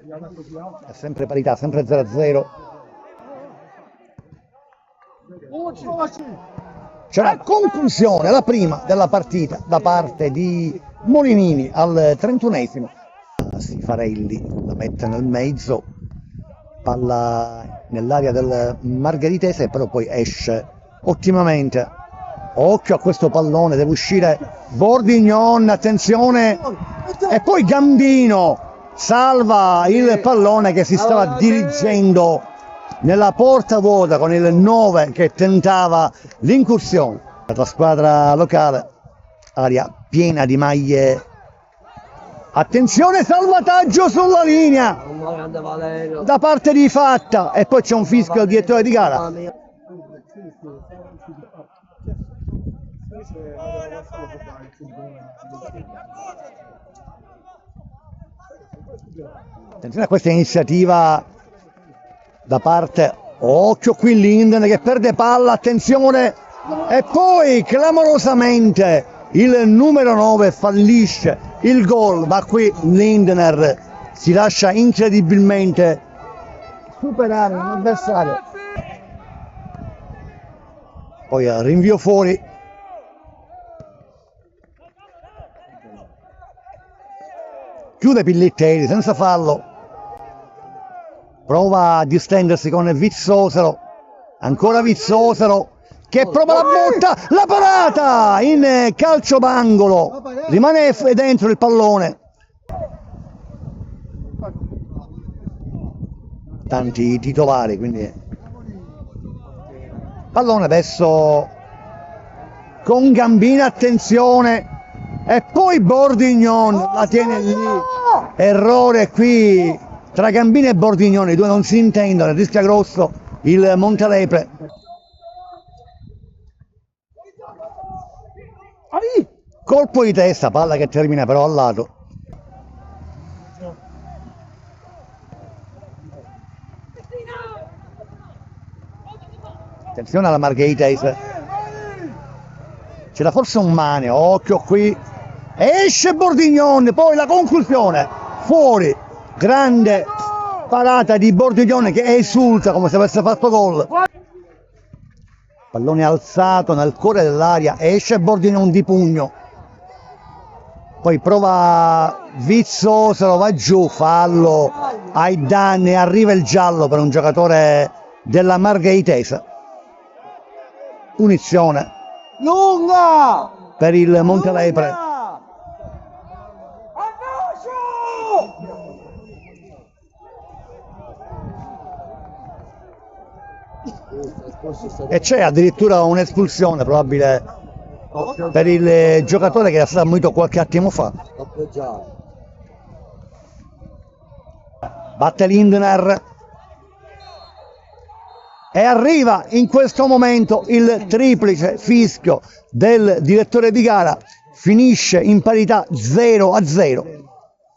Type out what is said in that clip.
È sempre parità, sempre 0-0. C'è la conclusione, la prima della partita da parte di Molinini al 31esimo. Sifarelli la mette nel mezzo, palla nell'area del Margheritese, però poi esce ottimamente. Occhio a questo pallone, deve uscire Bordignon, attenzione, e poi Gambino salva il pallone che si stava dirigendo nella porta vuota con il 9 che tentava l'incursione. La squadra locale, area piena di maglie. Attenzione, salvataggio sulla linea da parte di Fatta, e poi c'è un fischio al direttore di gara. Attenzione a questa iniziativa da parte, occhio qui Linden che perde palla, attenzione, e poi clamorosamente il numero 9 fallisce il gol, ma qui Lindner si lascia incredibilmente superare un avversario. Poi rinvio fuori. Chiude Pillittelli senza fallo. Prova a distendersi con Vizzosero. Ancora Vizzosero che prova la botta, la parata in calcio d'angolo. Rimane dentro il pallone. Tanti titolari, quindi pallone adesso con Gambino, attenzione, e poi Bordignon la tiene lì. Errore qui tra Gambino e Bordignon, i due non si intendono, rischia grosso il Montelepre. Colpo di testa, palla che termina però al lato. Attenzione alla Margheritese. C'era forse un Mane, occhio qui. Esce Bordignon, poi la conclusione. Fuori. Grande parata di Bordignon che esulta come se avesse fatto gol. Pallone alzato nel cuore dell'area, esce Bordignon di pugno. Poi prova Vizzosero, va giù, fallo ai danni, arriva il giallo per un giocatore della Margheritese. Punizione lunga per il Montelepre. E c'è addirittura un'espulsione probabile per il giocatore che era stato ammonito qualche attimo fa. Batte Lindner e arriva in questo momento il triplice fischio del direttore di gara. Finisce in parità 0-0.